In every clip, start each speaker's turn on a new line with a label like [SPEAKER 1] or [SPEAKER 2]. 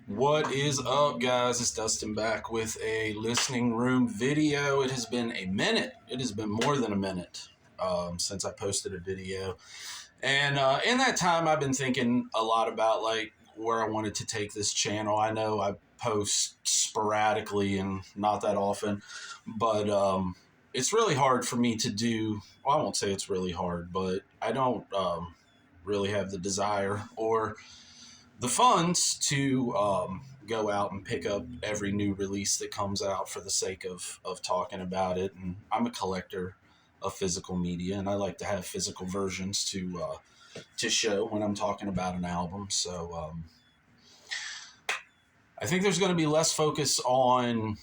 [SPEAKER 1] What is up, guys? It's Dustin back with a listening room video. It has been a minute. It has been more than a minute since I posted a video. And in that time, I've been thinking a lot about like where I wanted to take this channel. I know I post sporadically and not that often, but it's really hard for me to do. Well, I won't say it's really hard, but I don't really have the desire or the funds to go out and pick up every new release that comes out for the sake of talking about it. And I'm a collector of physical media, and I like to have physical versions to show when I'm talking about an album. So I think there's going to be less focus on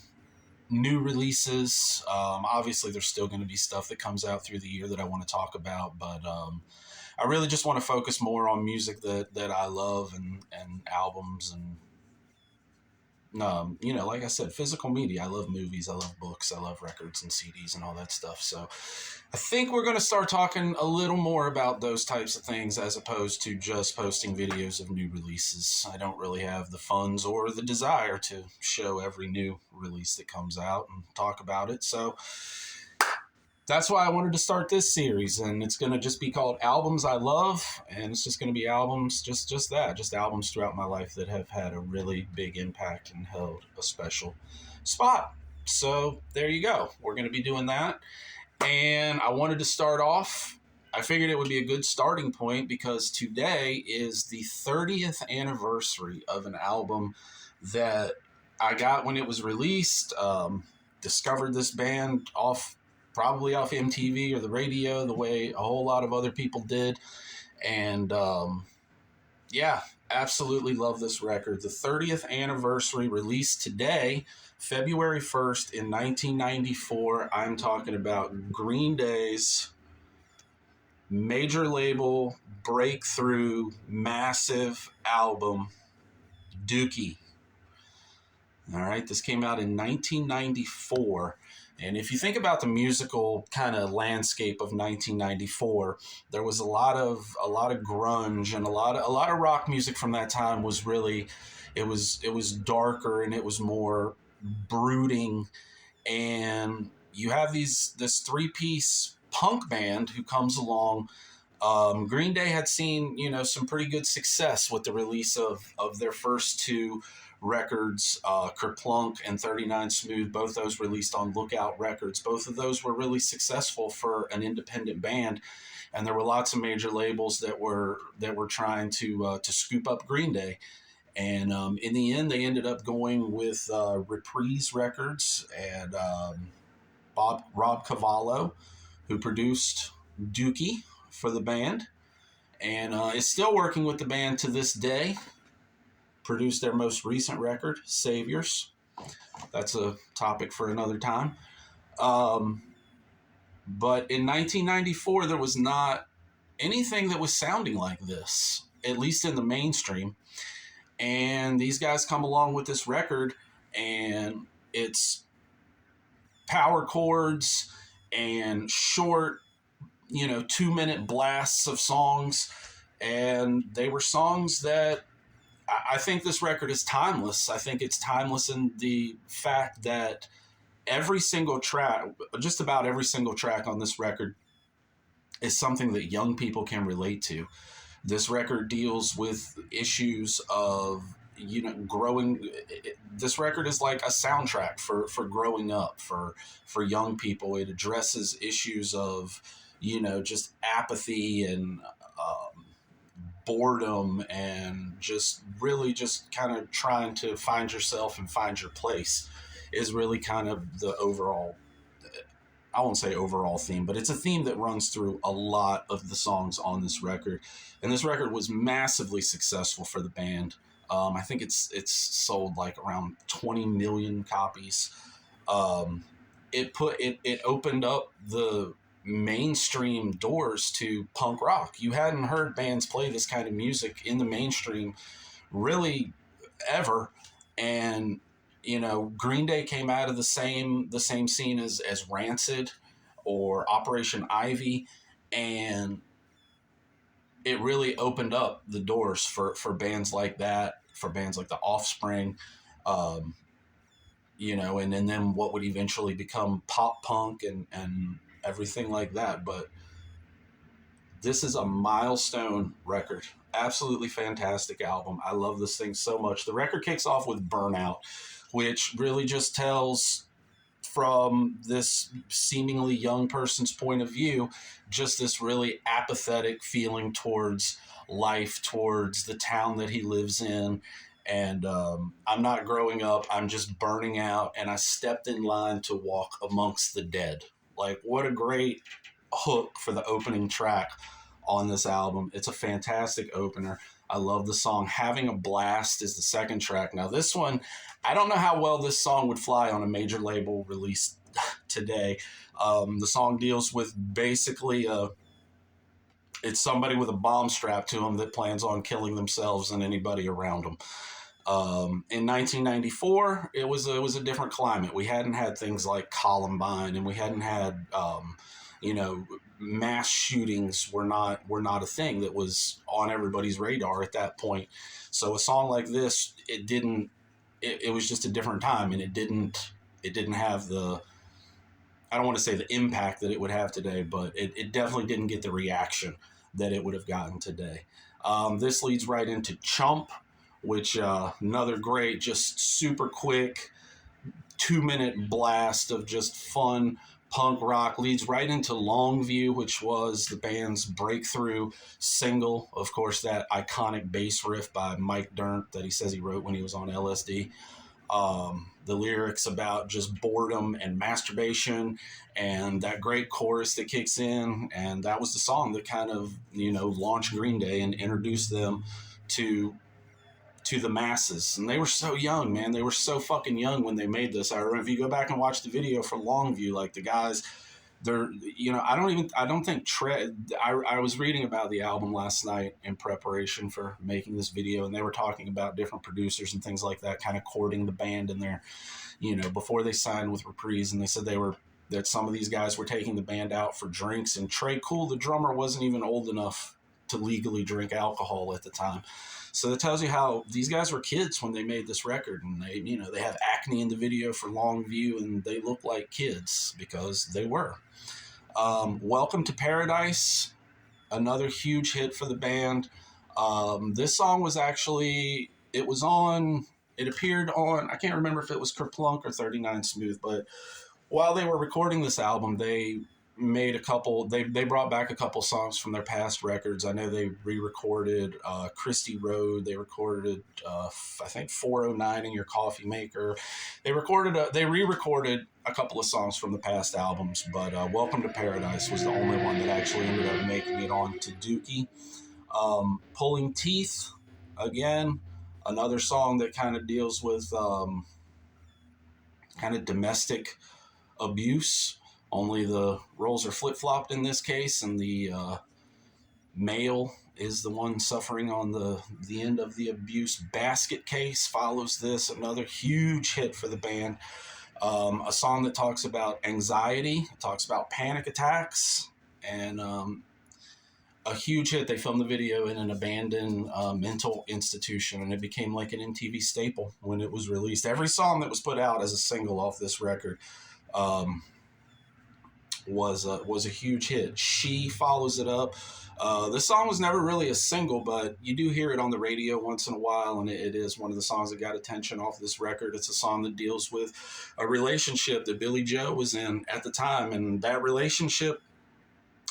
[SPEAKER 1] new releases. Obviously, there's still going to be stuff that comes out through the year that I want to talk about, but I really just want to focus more on music that I love and albums and, like I said, physical media. I love movies. I love books. I love records and CDs and all that stuff. So I think we're going to start talking a little more about those types of things as opposed to just posting videos of new releases. I don't really have the funds or the desire to show every new release that comes out and talk about it. So that's why I wanted to start this series, and it's going to just be called Albums I Love, and it's just going to be albums, just albums throughout my life that have had a really big impact and held a special spot. So there you go. We're going to be doing that, and I wanted to start off. I figured it would be a good starting point because today is the 30th anniversary of an album that I got when it was released. Discovered this band probably off MTV or the radio, the way a whole lot of other people did. And absolutely love this record. The 30th anniversary, released today, February 1st in 1994. I'm talking about Green Day's major label, breakthrough, massive album, Dookie. All right, this came out in 1994. And if you think about the musical kind of landscape of 1994, there was a lot of grunge, and a lot of rock music from that time was really, it was darker and it was more brooding. And you have this three-piece punk band who comes along. Green Day had seen some pretty good success with the release of their first two records, Kerplunk and 39 Smooth. Both those released on Lookout Records. Both of those were really successful for an independent band, and there were lots of major labels that were trying to scoop up Green Day. And in the end, they ended up going with Reprise Records and Rob Cavallo, who produced Dookie for the band, and is still working with the band to this day. Produced their most recent record, Saviors. That's a topic for another time. But in 1994, there was not anything that was sounding like this, at least in the mainstream. And these guys come along with this record, and it's power chords and short, 2-minute blasts of songs. And they were songs that I think this record is timeless. I think it's timeless in the fact that every single track, just about every single track on this record, is something that young people can relate to. This record deals with issues of, growing. This record is like a soundtrack for growing up, for young people. It addresses issues of, just apathy and boredom, and just really just kind of trying to find yourself and find your place is really kind of the overall, I won't say overall theme, but it's a theme that runs through a lot of the songs on this record. And this record was massively successful for the band. I think it's sold like around 20 million copies. It opened up the mainstream doors to punk rock. You hadn't heard bands play this kind of music in the mainstream really ever. And Green Day came out of the same scene as Rancid or Operation Ivy, and it really opened up the doors for bands like that for bands like The Offspring, um, and then what would eventually become pop punk and everything like that. But this is a milestone record. Absolutely fantastic album. I love this thing so much. The record kicks off with Burnout, which really just tells, from this seemingly young person's point of view, just this really apathetic feeling towards life, towards the town that he lives in. And I'm not growing up, I'm just burning out, and I stepped in line to walk amongst the dead. Like, what a great hook for the opening track on this album. It's a fantastic opener. I love the song. Having a Blast is the second track. Now, this one, I don't know how well this song would fly on a major label release today. The song deals with basically it's somebody with a bomb strapped to them that plans on killing themselves and anybody around them. In 1994, it was a different climate. We hadn't had things like Columbine, and we hadn't had mass shootings were not a thing that was on everybody's radar at that point. So a song like this, it was just a different time, and it didn't have the, I don't want to say the impact that it would have today, but it definitely didn't get the reaction that it would have gotten today. This leads right into Chump, which another great, just super quick 2-minute blast of just fun punk rock. Leads right into Longview, which was the band's breakthrough single. Of course, that iconic bass riff by Mike Dirnt that he says he wrote when he was on LSD. The lyrics about just boredom and masturbation, and that great chorus that kicks in, and that was the song that kind of launched Green Day and introduced them to the masses. And they were so young, man. They were so fucking young when they made this. I remember, if you go back and watch the video for Longview, like the guys, they're, I don't think I was reading about the album last night in preparation for making this video, and they were talking about different producers and things like that, kind of courting the band in there, before they signed with Reprise. And they said that some of these guys were taking the band out for drinks, and Trey Cool, the drummer, wasn't even old enough to legally drink alcohol at the time. So that tells you how these guys were kids when they made this record, and they have acne in the video for Longview, and they look like kids because they were. Welcome to Paradise, another huge hit for the band. This song was actually, it appeared on, I can't remember if it was Kerplunk or 39 Smooth, but while they were recording this album, they made they brought back a couple songs from their past records. I know they re-recorded Christie Road. They recorded I think 409 in Your Coffee Maker. They re-recorded a couple of songs from the past albums, but Welcome to Paradise was the only one that actually ended up making it on to Dookie. Pulling Teeth, again, another song that kind of deals with kind of domestic abuse. Only the roles are flip-flopped in this case, and the male is the one suffering on the end of the abuse. Basket Case follows this, another huge hit for the band. A song that talks about anxiety, talks about panic attacks, and a huge hit. They filmed the video in an abandoned mental institution, and it became like an MTV staple when it was released. Every song that was put out as a single off this record was a huge hit. She follows it up. This song was never really a single, but you do hear it on the radio once in a while, and it is one of the songs that got attention off this record. It's a song that deals with a relationship that Billy Joe was in at the time, and that relationship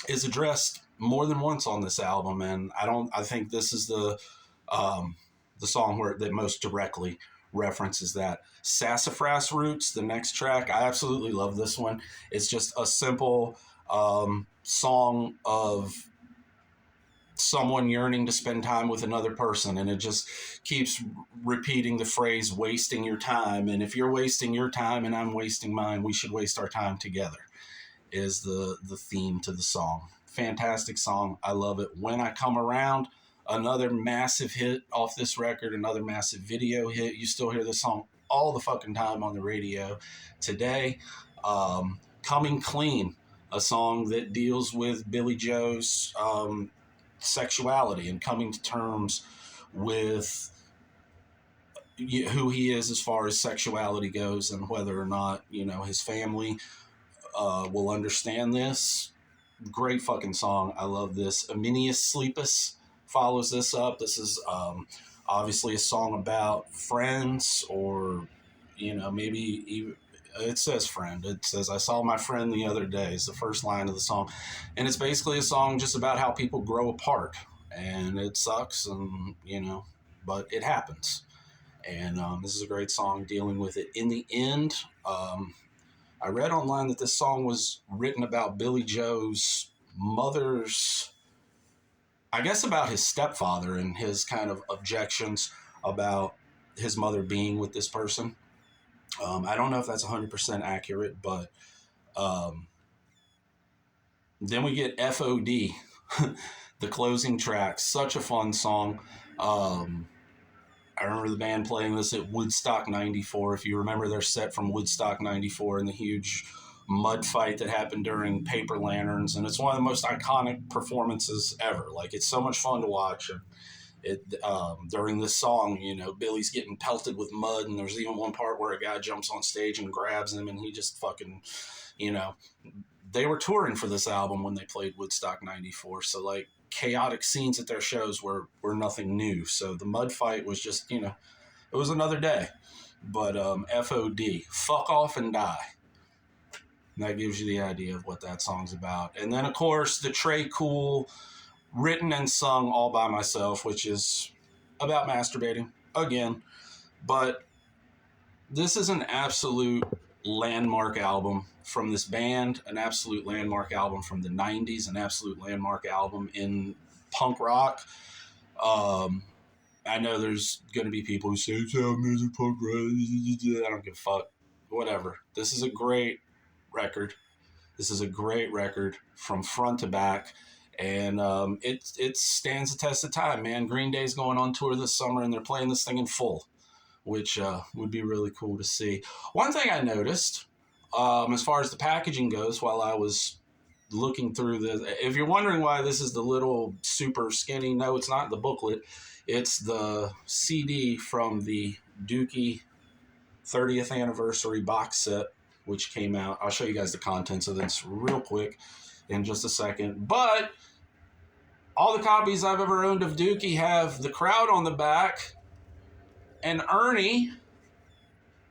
[SPEAKER 1] is addressed more than once on this album. And I think this is the song that most directly references that. Sassafras Roots, the next track, I absolutely love this one. It's just a simple song of someone yearning to spend time with another person, and it just keeps repeating the phrase wasting your time. And if you're wasting your time and I'm wasting mine, we should waste our time together, is the theme to the song. Fantastic song. I love it. When I Come Around, another massive hit off this record, another massive video hit. You still hear this song all the fucking time on the radio today. Coming Clean, a song that deals with Billy Joe's sexuality and coming to terms with who he is as far as sexuality goes, and whether or not his family will understand this. Great fucking song. I love this. Aminius Sleepus follows this up. This is obviously a song about friends, or maybe even, it says friend. It says, I saw my friend the other day, is the first line of the song. And it's basically a song just about how people grow apart. And it sucks, and, but it happens. And this is a great song dealing with it. In the end, I read online that this song was written about Billy Joe's mother's, I guess about his stepfather and his kind of objections about his mother being with this person. I don't know if that's 100% accurate, but then we get FOD, the closing track. Such a fun song. I remember the band playing this at Woodstock 94. If you remember their set from Woodstock 94 and the huge mud fight that happened during Paper Lanterns. And it's one of the most iconic performances ever. Like, it's so much fun to watch. And during this song, Billy's getting pelted with mud. And there's even one part where a guy jumps on stage and grabs him, and he just fucking, they were touring for this album when they played Woodstock 94. So, like, chaotic scenes at their shows were nothing new. So the mud fight was just, it was another day. But FOD, fuck off and die. And that gives you the idea of what that song's about. And then, of course, the Trey Cool, written and sung all by myself, which is about masturbating again. But this is an absolute landmark album from this band, an absolute landmark album from the 90s, an absolute landmark album in punk rock. I know there's going to be people who say, it's how music punk rock. I don't give a fuck. Whatever. This is a great record. This is a great record from front to back. And it stands the test of time, man. Green Day's going on tour this summer, and they're playing this thing in full, which would be really cool to see. One thing I noticed, as far as the packaging goes, while I was looking through this, if you're wondering why this is the little super skinny, no, it's not the booklet. It's the CD from the Dookie 30th anniversary box set, which came out. I'll show you guys the contents of this real quick in just a second. But all the copies I've ever owned of Dookie have the crowd on the back. And Ernie,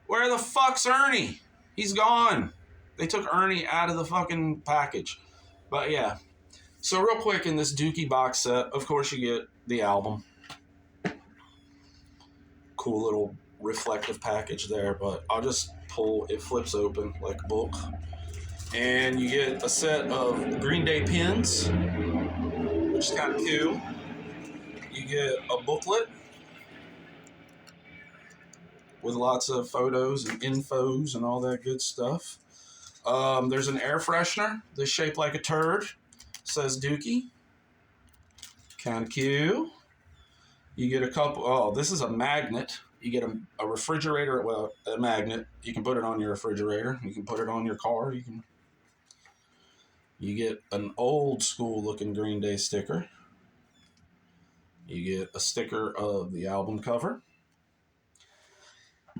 [SPEAKER 1] where the fuck's Ernie? He's gone. They took Ernie out of the fucking package. But yeah. So real quick, in this Dookie box set, of course you get the album. Cool little reflective package there, but I'll just pull, it flips open like a book. And you get a set of Green Day pins, which is kind of cool. You get a booklet with lots of photos and infos and all that good stuff. There's an air freshener that's shaped like a turd. Says Dookie. Kind of cute. You get a couple, this is a magnet. You get a refrigerator, well, a magnet. You can put it on your refrigerator. You can put it on your car. You get an old school looking Green Day sticker. You get a sticker of the album cover.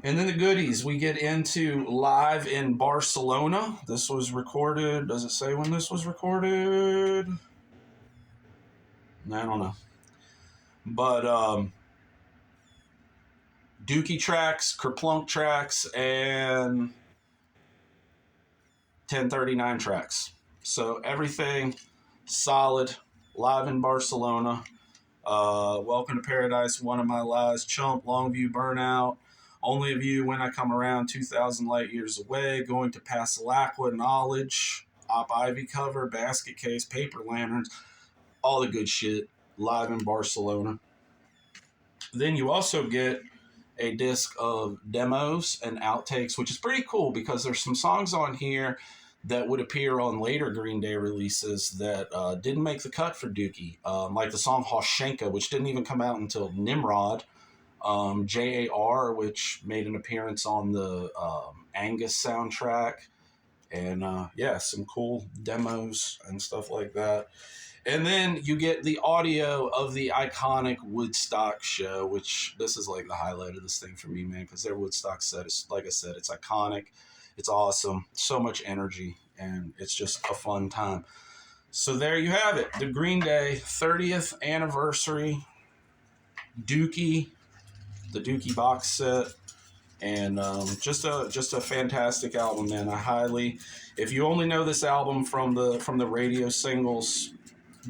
[SPEAKER 1] And then the goodies, we get into Live in Barcelona. This was recorded, does it say when this was recorded? I don't know. But Dookie tracks, Kerplunk tracks, and 1039 tracks. So everything solid. Live in Barcelona. Welcome to Paradise, One of My Lies, Chump, Longview, Burnout. Only of You, When I Come Around, 2,000 Light Years Away, Going to Passalaqua, Knowledge, Op Ivy cover, Basket Case, Paper Lanterns, all the good shit. Live in Barcelona. Then you also get a disc of demos and outtakes, which is pretty cool because there's some songs on here that would appear on later Green Day releases that didn't make the cut for Dookie. Like the song Hoshenka, which didn't even come out until Nimrod. JAR, which made an appearance on the Angus soundtrack. And yeah, some cool demos and stuff like that. And then you get the audio of the iconic Woodstock show, which this is like the highlight of this thing for me, man, because their Woodstock set is, like I said, it's iconic. It's awesome. So much energy, and it's just a fun time. So there you have it. The Green Day 30th anniversary Dookie, the Dookie box set. And just a fantastic album, man. I highly, if you only know this album from the radio singles,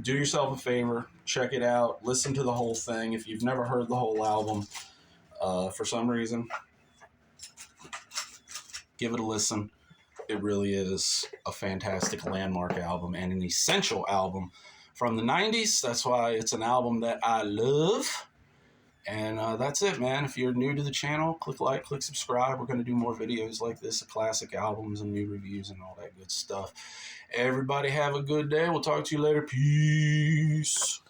[SPEAKER 1] do yourself a favor, check it out, listen to the whole thing. If you've never heard the whole album, for some reason, give it a listen. It really is a fantastic landmark album and an essential album from the 90s. That's why it's an album that I love. And that's it, man. If you're new to the channel, click like, click subscribe. We're going to do more videos like this of classic albums and new reviews and all that good stuff. Everybody have a good day. We'll talk to you later. Peace.